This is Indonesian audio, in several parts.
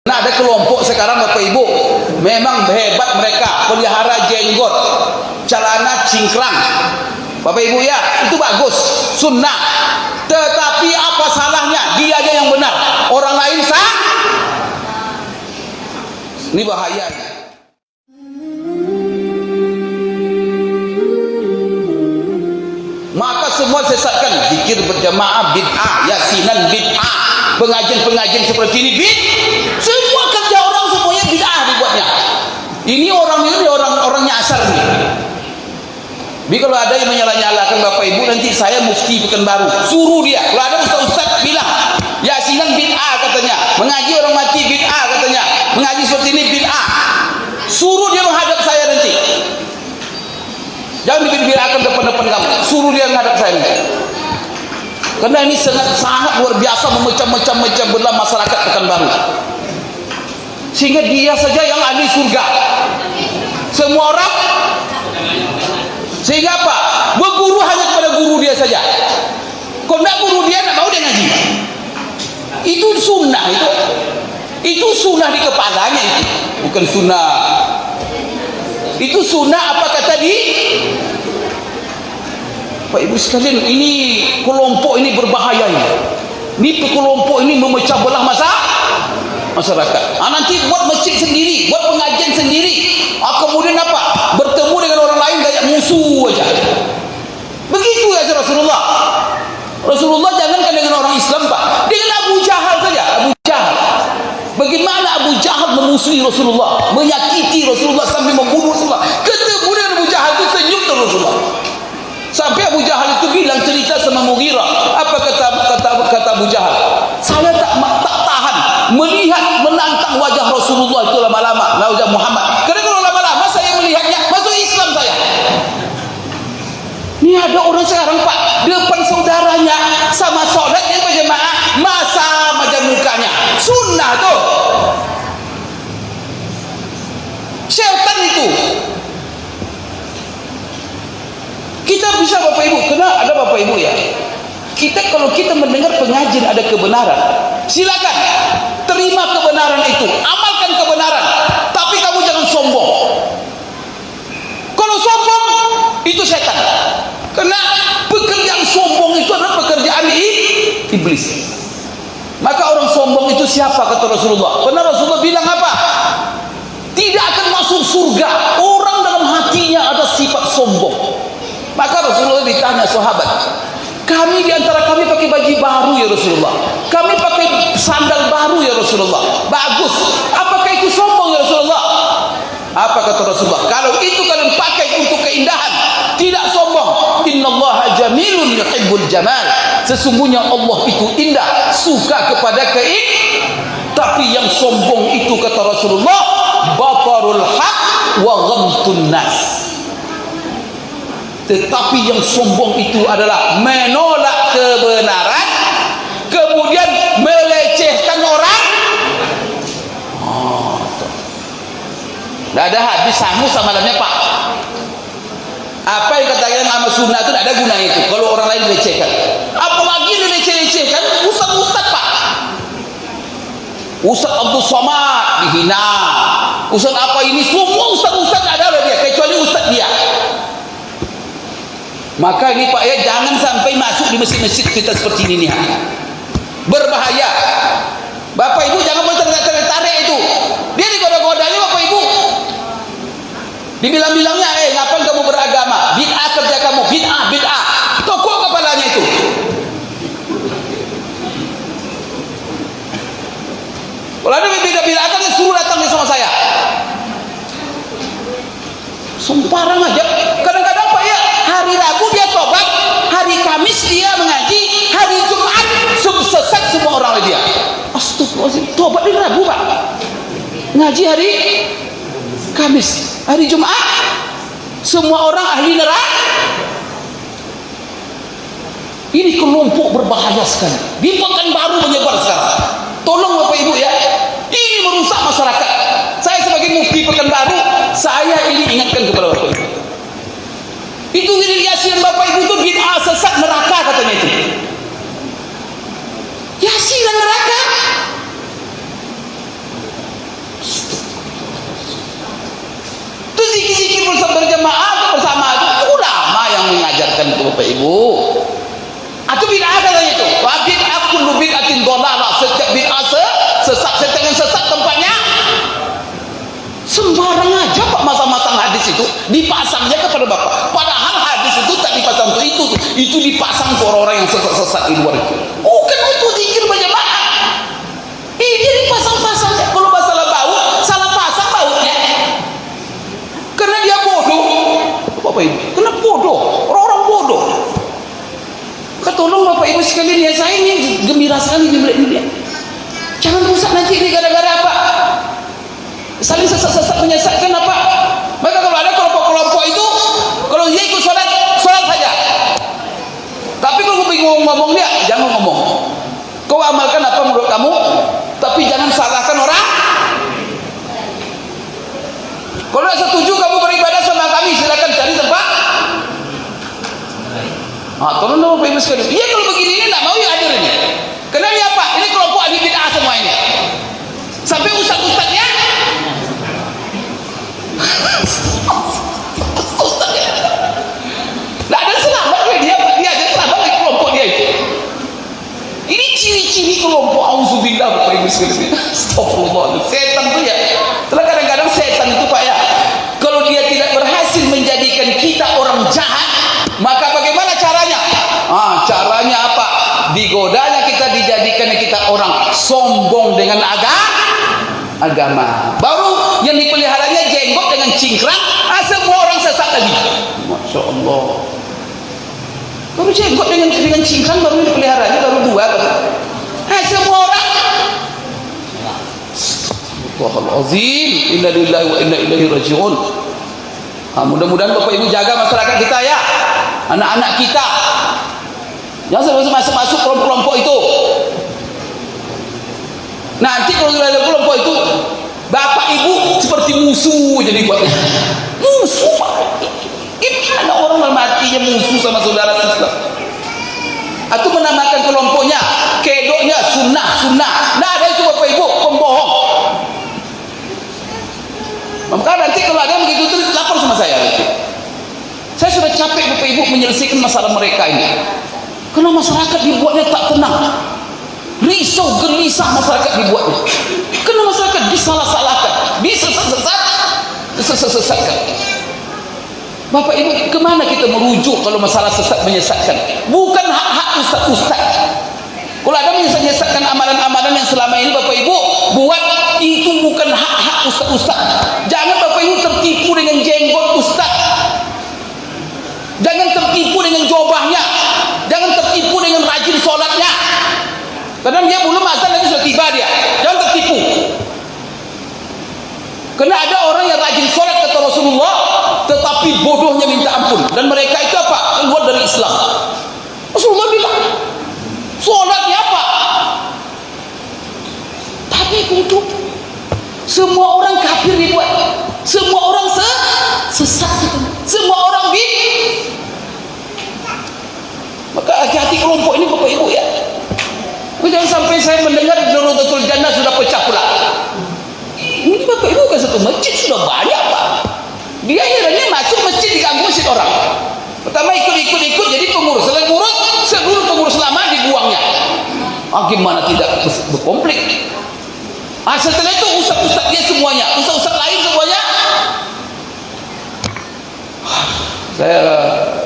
Nah, ada kelompok sekarang Bapak Ibu memang hebat, mereka pelihara jenggot, celana cingkrang. Bapak Ibu ya, itu bagus, sunnah. Tetapi apa salahnya? Dia aja yang benar, orang lain sah. Ini bahaya. Maka semua sesatkan. Zikir berjamaah bid'ah, yasinan bid'ah, pengajian-pengajian seperti ini semua kerja orang semuanya bid'ah dibuatnya. Ini orang nyasar nih. Jadi kalau ada yang menyala-nyalakan Bapak Ibu, nanti saya mufti Pekanbaru, suruh dia. Kalau ada ustaz-ustaz bilang yasinan bid'ah katanya, mengaji orang mati bid'ah katanya, mengaji seperti ini bid'ah, suruh dia menghadap saya nanti. Jangan dibicarakan depan-depan kamu, suruh dia menghadap saya nanti. Karena ini sangat luar biasa, memecah-mecah belah masyarakat Pekanbaru. Sehingga dia saja yang ahli surga, semua orang. Sehingga apa? Berguru hanya kepada guru dia saja. Kalau tidak guru dia, tidak mau dia ngaji. Itu sunnah, itu sunnah di kepalanya, itu bukan sunnah. Itu sunnah apa kata di Pak Ibu sekalian, ini kelompok ini berbahaya ini. Ini kelompok ini memecah belah masyarakat. Nanti buat masjid sendiri, buat pengajian sendiri. Kemudian apa? Bertemu dengan orang lain kayak musuh aja. Begitu ya Rasulullah. Rasulullah jangankan dengan orang Islam, Pak. Dengan Abu Jahal saja. Abu Jahal. Bagaimana Abu Jahal memusuhi Rasulullah, menyakiti Rasulullah sampai membunuh Rasulullah. Ketemu dengan Abu Jahal itu senyum terus Rasulullah. Sampai Abu Jahal itu bilang, cerita sama Mughirah. Apa kata Abu Jahal? Saya tak tahan melihat menantang wajah Rasulullah itu lama-lama, wajah Muhammad. Karena kalau lama-lama saya melihatnya, masuk Islam saya. Ini ada orang sekarang, Pak, depan saudaranya sama sholat yang berjamaah, masa macam mukanya. Sunnah tuh. Syaitan itu. Kita bisa Bapak Ibu, karena ada Bapak Ibu ya. Kalau kita mendengar pengajian ada kebenaran, silakan terima kebenaran itu, amalkan kebenaran. Tapi kamu jangan sombong. Kalau sombong itu setan. Karena pekerjaan sombong itu adalah pekerjaan iblis. Maka orang sombong itu siapa kata Rasulullah? Karena Rasulullah bilang apa? Tidak akan masuk surga orang dalam hatinya ada sifat sombong. Maka Rasulullah ditanya sahabat, kami diantara kami pakai baju baru ya Rasulullah, kami pakai sandal baru ya Rasulullah, bagus, apakah itu sombong ya Rasulullah? Apa kata Rasulullah? Kalau itu kalian pakai untuk keindahan, tidak sombong. Innallaha jamilun yuhibbul jamal. Sesungguhnya Allah itu indah, suka kepada keindahan. Tapi yang sombong itu kata Rasulullah, batarul haq wa ghamtun nas. Tetapi yang sombong itu adalah menolak kebenaran, kemudian melecehkan orang. Tidak ada habis sama lainnya, Pak. Apa yang katakan sama sunnah itu tidak ada gunanya itu kalau orang lain melecehkan. Apalagi dileceh-lecehkan ustaz-ustaz, Pak. Ustaz Abdul Somad dihina, ustaz apa ini, semua ustaz-ustaz ada dia kecuali ustaz dia. Maka ini Pak ya, jangan sampai masuk di masjid-masjid kita seperti ini nih. Berbahaya. Bapak Ibu jangan tertarik itu. Dia digoda-godanya Bapak Ibu. Dibilang-bilangnya, ngapain kamu beragama? Bid'ah kerja kamu, bid'ah. Tokok kepalanya itu. Kalau ada bid'ah kan suruh datang sama saya. Sembarang aja. Kadang-kadang Pak ya, hari Rabu dia tobat, hari Kamis dia mengaji, hari Jumat sesat semua orang dia. Astagfirullahaladzim, tobat di Rabu Pak, ngaji hari Kamis, hari Jumat semua orang ahli neraka. Ini kelompok berbahaya sekali di Pekanbaru menyebar sekarang. Tolong Bapak Ibu ya, ini merusak masyarakat. Saya sebagai mufti Pekanbaru, saya ini ingatkan kepada Bapak Ibu, itu wirid yasin Bapak Ibu itu bid'ah sesat neraka katanya itu. Yasin neraka. bid'ahkan itu Bapak Ibu. Atau bid'ah katanya itu. Wa bid'ah kullu bid'atin dhalalah. Setiap bid'ah sesat, setiap yang sesat tempatnya sembarang aja Pak. Masang-masang hadis itu dipasangnya kepada Bapak. Padahal hadis itu tak dipasang untuk itu dipasang ke orang-orang yang sesat-sesat di luar itu. Bukan untuk zikir berjamaah. Ini dipasang-pasang. Kalau masalah bau, salah pasang bautnya. Karena dia bodoh. Bapak Ibu, kena bodoh. Orang-orang bodoh. Tolong Bapak Ibu sekalian ya, saya ini gembira sekali melihat ini. Jangan rusak nanti ini gara-gara apa? Saling sesat-sesat menyesatkan apa? Maka kalau ada kelompok-kelompok itu, kalau dia ikut sholat saja. Tapi kalau bingung ngomong dia, jangan ngomong. Kau amalkan apa menurut kamu, tapi jangan salahkan orang. Kalau tidak setuju kamu beribadah sama kami, silakan cari tempat. Tolong dong Bapak Ibu sekalian. Iya kalau begini ini tidak mau ya hadir ini. Kenapa apa? Ini kelompok ahli bid'ah semua ini. Sampai ustaz-ustaznya. Ustaznya. Tidak ada selamat dia aja selamat dari kelompok dia itu. Ini ciri-ciri kelompok auzubillah Bapak Ibu sekalian. Astagfirullah. Setan itu ya. Setelah kadang-kadang setan itu Pak ya. Kalau dia tidak berhasil menjadikan kita orang jahat, maka bagaimana caranya? Caranya apa? Digodanya kita, dijadikan kita orang sombong dengan agama. Baru yang dipeliharanya jenggot dengan cingkrang, semua orang sesat lagi. Masya Allah. Baru jenggot dengan cingkrang baru dipeliharanya baru dua. Semua orang. Astagfirullahaladzim. Inna lillahi wa inna ilaihi raji'un. Mudah-mudahan Bapak Ibu jaga masyarakat kita ya, anak-anak kita jangan masuk kelompok-kelompok itu. Nanti kalau sudah ada kelompok itu, Bapak Ibu seperti musuh jadi buatnya. Musuh Pak. Gimana orang matinya musuh sama saudara kita? Atau menamakan kelompoknya, kedoknya sunnah. Nah ada itu Bapak Ibu pembohong. Maka nanti kalau ada yang begitu terus lapor sama saya. Saya sudah capek Bapak Ibu menyelesaikan masalah mereka ini. Karena masyarakat dibuatnya tak tenang. Risau gelisah masyarakat dibuatnya. Karena masyarakat disalah-salahkan, disesatkan. Bapak Ibu, kemana kita merujuk kalau masalah sesat menyesatkan? Bukan hak-hak ustaz-ustaz. Kalau ada menyesatkan amalan-amalan yang selama ini Bapak Ibu buat, itu bukan hak-hak ustaz-ustaz. Jangan Bapak Ibu tertipu dengan jenggot ustaz. Jangan tertipu dengan jobahnya. Jangan tertipu dengan rajin sholatnya. Karena dia belum azan lagi sudah tiba dia. Jangan tertipu. Karena ada orang yang rajin sholat kata Rasulullah, tetapi bodohnya minta ampun. Dan mereka itu apa? Keluar dari Islam. Rasulullah bilang, sholatnya apa? Tapi bodoh. Semua orang kafir dibuat. Semua orang sesat. Semua orang Maka hati-hati kelompok ini Bapak Ibu ya. Jangan sampai saya mendengar Nurul Jannah sudah pecah pula. Ini Bapak Ibu kan satu masjid sudah banyak Pak. Dia akhirnya masuk masjid diganggu masjid orang. Pertama ikut jadi pengurus. Selain pengurus, seluruh pengurus lama dibuangnya. Gimana tidak berkonflik? Setelah itu ustaz-ustaz dia semuanya, ustaz-ustaz lain semuanya.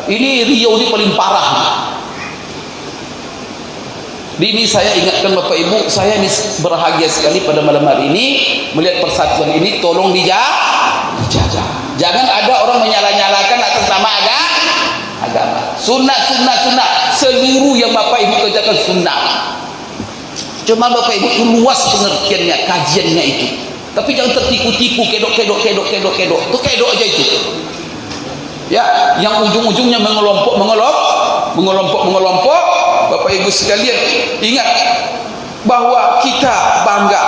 Ini Riau ini paling parah. Ini saya ingatkan Bapak Ibu, saya ini berbahagia sekali pada malam hari ini melihat persatuan ini. Tolong dijaga. Jangan ada orang menyalah-nyalakan atas nama agama. Sunnah. Seluruh yang Bapak Ibu kerjakan sunnah. Cuma Bapak Ibu itu luas pengertiannya, kajiannya itu. Tapi jangan tertipu-tipu, kedok. Itu kedok aja itu. Ya, yang ujung-ujungnya mengelompok. Bapak Ibu sekalian, ingat bahwa kita bangga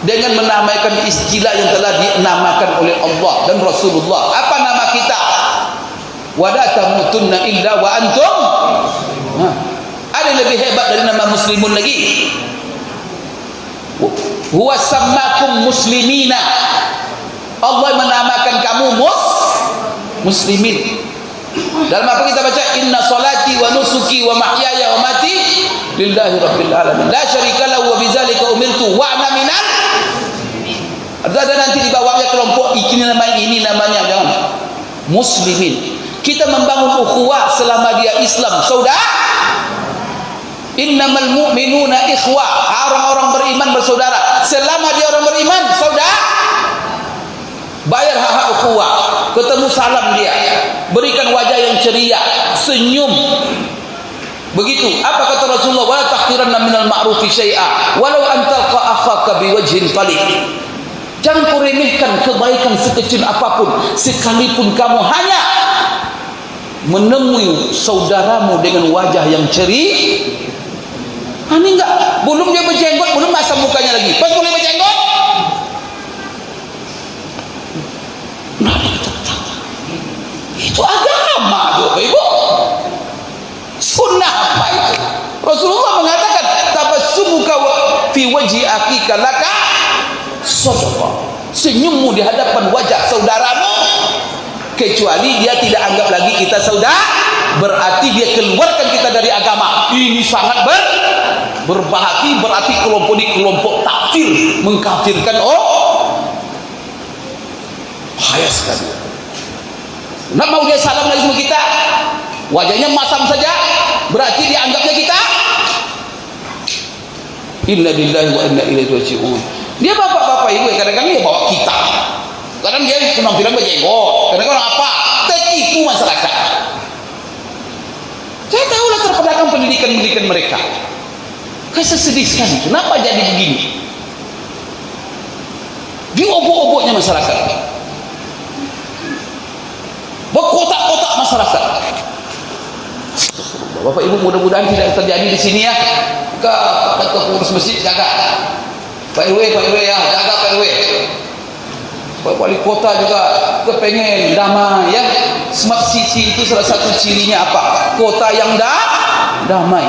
dengan menamakan istilah yang telah dinamakan oleh Allah dan Rasulullah. Apa nama kita? Wala tamutunna illa wa antum. Ada yang lebih hebat dari nama muslimun lagi. Huwa sammakum muslimina. Allah menamakan kamu muslimin. Dalam apa kita baca? Inna salati wa nusuki wa mahyaya wa mati lillahi rabbil alamin. La syarika lahu wa bidzalika umirtu wa ana minal. Ada nanti di bawahnya kelompok ini namanya jangan muslimin. Kita membangun ukhuwah selama dia Islam, saudara. Innamal mu'minuna ikhwah. Orang-orang beriman bersaudara. Selama dia orang beriman, saudara. Bayar hak-hak ukhuwah. Ketemu salam dia, berikan wajah yang ceria, senyum. Begitu. Apa kata Rasulullah? Wala tahqiranna minal ma'rufi syai'a walau an talqa akhaka biwajhin talib. Jangan kau remehkan kebaikan sekecil apapun, sekalipun kamu hanya menemui saudaramu dengan wajah yang ceria. Ini enggak, belum dia berjenggot, belum asam mukanya lagi, pas boleh berjenggot. Itu agama, Bapak Ibu. Sunnah apa itu? Rasulullah mengatakan, tabassumuka fi wajhi akhika laka shadaqah. Senyummu di hadapan wajah saudaramu, kecuali dia tidak anggap lagi kita saudara, berarti dia keluarkan kita dari agama. Ini sangat berbahaya, berarti kelompok ini kelompok takfir, mengkafirkan. Bahaya sekali. Nak mau dia salam lagi sama kita, wajahnya masam saja, berarti dia anggapnya kita. Inna lillahi wa inna ilaihi raji'un. Dia bapak-bapak ibu, kadang-kadang dia bawa kita, kadang dia penampilan berjenggot, kadang-kadang apa, tertipu masyarakat. Saya tahu latar belakang pendidikan mereka. Saya sedih sekali, kenapa jadi begini? Diobok-oboknya masyarakat, berkotak-kotak masyarakat. Bapak Ibu, mudah-mudahan tidak terjadi di sini ya. Ke pengurus masjid jaga, Pak RW ya, jaga Pak RW. Pak Wali Kota juga kepengen damai ya. Smart City itu salah satu cirinya apa? Kota yang damai.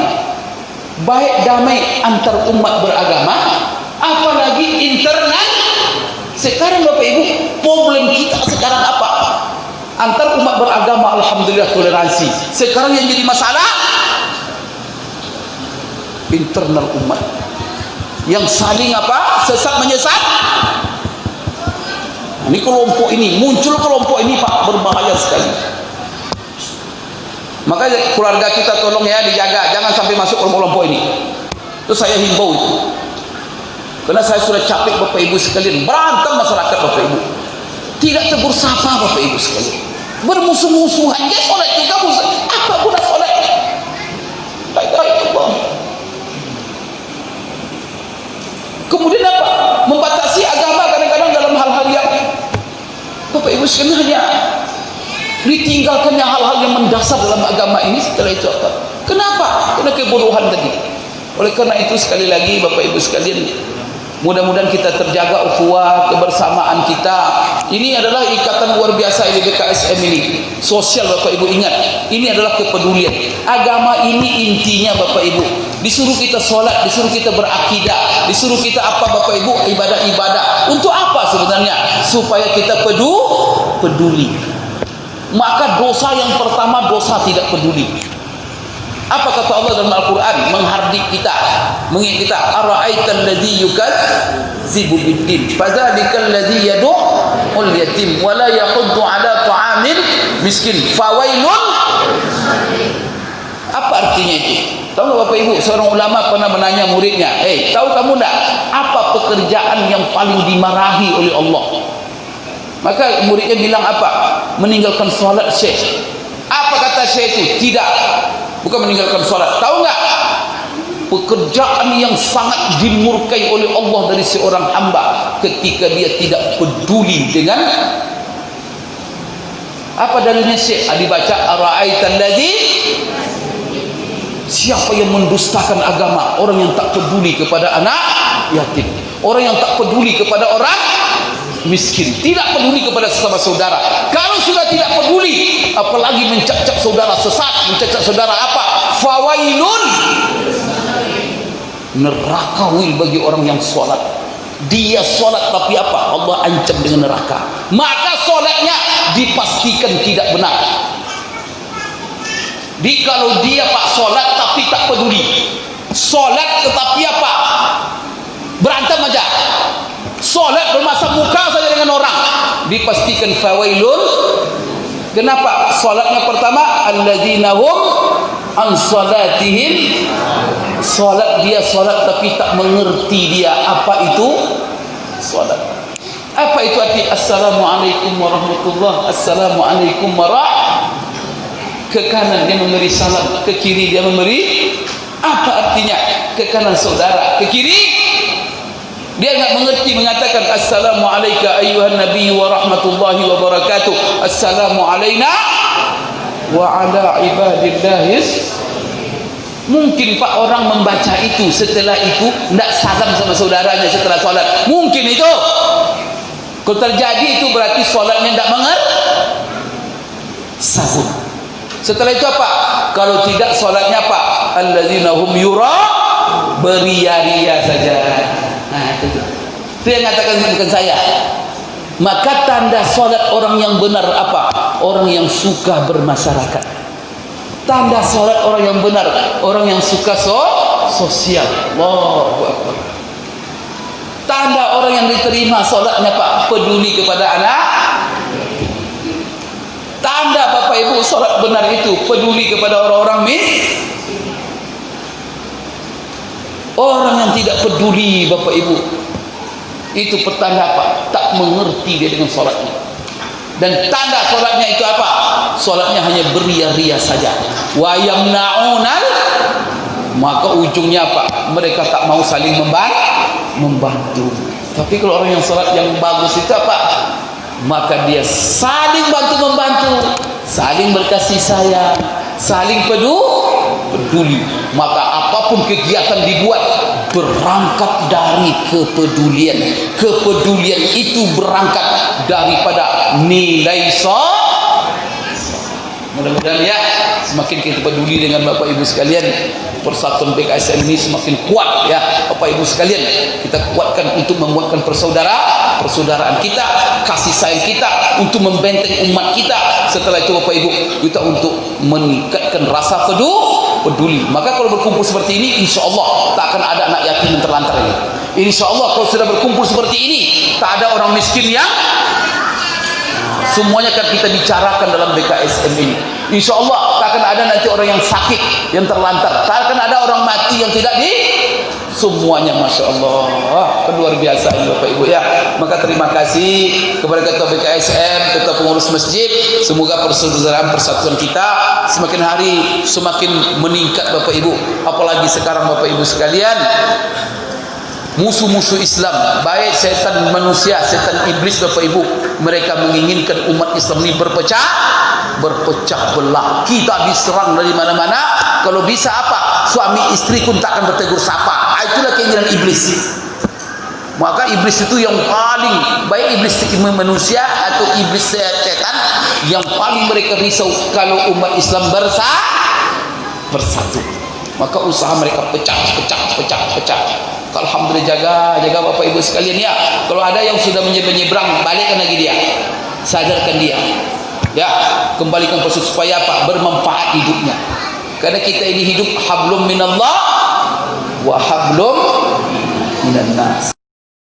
Baik damai antar umat beragama, apalagi internal. Sekarang Bapak Ibu, problem kita sekarang apa? Antar umat beragama alhamdulillah toleransi. Sekarang yang jadi masalah internal umat, yang saling apa? Sesat menyesat. Ini kelompok ini, muncul kelompok ini Pak, berbahaya sekali. Makanya keluarga kita tolong ya dijaga, jangan sampai masuk kelompok ini. Itu saya himbau itu. Karena saya sudah capek Bapak Ibu sekalian, berantem masyarakat Bapak Ibu. Tidak tegur sapa Bapak Ibu sekalian. Bermusuh-musuhan, dia sholat juga musuh. Apa guna sholat? La ilaha illallah. Kemudian apa? Membatasi agama kadang-kadang dalam hal-hal yang Bapak Ibu sekalian hanya ditinggalkannya hal-hal yang mendasar dalam agama ini. Setelah itu apa? Kenapa? Karena kebodohan tadi. Oleh karena itu sekali lagi Bapak Ibu sekalian, mudah-mudahan kita terjaga ukhuwah kebersamaan kita. Ini adalah ikatan luar biasa ini BKSM ini. Sosial Bapak Ibu ingat, ini adalah kepedulian. Agama ini intinya Bapak Ibu, disuruh kita sholat, disuruh kita berakidah, disuruh kita apa Bapak Ibu, ibadah-ibadah. Untuk apa sebenarnya? Supaya kita peduli. Maka dosa yang pertama, dosa tidak peduli. Apa kata Allah dalam Al-Quran? Menghardik kita, mengingat kita. Ara'aital ladzi yukadzibu biddin fadzalika alladzi yad'ul yatim wa la yahuddu ala ta'amil miskin fawailun. Apa artinya itu? Tahu nggak Bapak Ibu? Seorang ulama pernah menanya muridnya, tahu kamu enggak apa pekerjaan yang paling dimarahi oleh Allah? Maka muridnya bilang apa? Meninggalkan sholat Syekh. Apa kata Syekh itu? Tidak, bukan meninggalkan sholat. Tahu nggak? Pekerjaan yang sangat dimurkai oleh Allah dari seorang hamba ketika dia tidak peduli dengan apa dalilnya Syekh? Dibaca ara'aital ladzi, siapa yang mendustakan agama? Orang yang tak peduli kepada anak yatim, orang yang tak peduli kepada orang miskin, tidak peduli kepada sesama saudara. Kalau sudah tidak peduli, apalagi mencacat saudara sesat, mencacat saudara apa? Fawailun, neraka wil bagi orang yang sholat. Dia sholat tapi apa? Allah ancam dengan neraka. Maka sholatnya dipastikan tidak benar. Kalau dia Pak solat tapi tak peduli, solat tetapi apa, berantem aja, solat bermasam muka saja dengan orang, dipastikan fawailun. Kenapa? Solatnya pertama, alladzina hum an salatihim, solat dia solat tapi tak mengerti dia apa itu solat. Apa itu arti assalamualaikum warahmatullah, assalamualaikum ke kanan dia memberi salam, ke kiri dia memberi, apa artinya? Ke kanan saudara, ke kiri dia enggak mengerti, mengatakan assalamu alayka ayyuhan nabiy wa rahmatullahi wa barakatuh, assalamu alayna wa ala ibadillahis. Mungkin Pak orang membaca itu, setelah itu tidak salam sama saudaranya setelah solat, mungkin itu. Kalau terjadi itu berarti solatnya tidak sahur. Setelah itu apa? Kalau tidak solatnya apa? Alladzina hum beria-ria saja. Nah, itu yang katakan, bukan saya. Maka tanda solat orang yang benar apa? Orang yang suka bermasyarakat. Tanda solat orang yang benar, orang yang suka sosial. Allahu Akbar. Tanda orang yang diterima solatnya Pak, peduli kepada anak. Tanda Bapak Ibu solat benar itu peduli kepada orang-orang orang yang tidak peduli Bapak Ibu, itu petanda apa? Tak mengerti dia dengan solatnya. Dan tanda solatnya itu apa? Solatnya hanya beria-ria saja. Wa yamna'unal, maka ujungnya apa? Mereka tak mau saling membantu. Tapi kalau orang yang solat yang bagus itu apa? Maka dia saling bantu-membantu, saling berkasih sayang, saling peduli. Maka apapun kegiatan dibuat berangkat dari kepedulian. Kepedulian itu berangkat daripada nilai Mudah-mudahan ya, semakin kita peduli dengan Bapak Ibu sekalian, persatuan BKSM ini semakin kuat ya Bapak Ibu sekalian. Kita kuatkan untuk menguatkan persaudaraan kita, kasih sayang kita, untuk membenteng umat kita. Setelah itu Bapak Ibu, kita untuk meningkatkan rasa peduli. Maka kalau berkumpul seperti ini, insya Allah tak akan ada anak yatim yang terlantar ini. Insya Allah kalau sudah berkumpul seperti ini, tak ada orang miskin yang semuanya akan kita bicarakan dalam BKSM ini. Insya Allah tak akan ada nanti orang yang sakit, yang terlantar, tak akan ada orang mati yang tidak semuanya. Masya Allah, luar biasa ini Bapak Ibu ya. Maka terima kasih kepada Ketua BKSM, Ketua Pengurus Masjid. Semoga persaudaraan persatuan kita semakin hari semakin meningkat Bapak Ibu. Apalagi sekarang Bapak Ibu sekalian, musuh-musuh Islam, baik setan manusia, setan iblis Bapak Ibu, mereka menginginkan umat Islam ini berpecah belah. Kita diserang dari mana-mana. Kalau bisa apa? Suami istri pun tak akan bertegur sapa. Itulah keinginan iblis. Maka iblis itu yang paling baik, iblis manusia atau iblis setan, yang paling mereka risau kalau umat Islam bersatu. Maka usaha mereka pecah. Alhamdulillah, jaga Bapak Ibu sekalian ya. Kalau ada yang sudah menyeberang, balikkan lagi dia, sadarkan dia ya, kembalikan proses supaya apa? Bermanfaat hidupnya. Karena kita ini hidup hablum minallah wa hablum minan nas.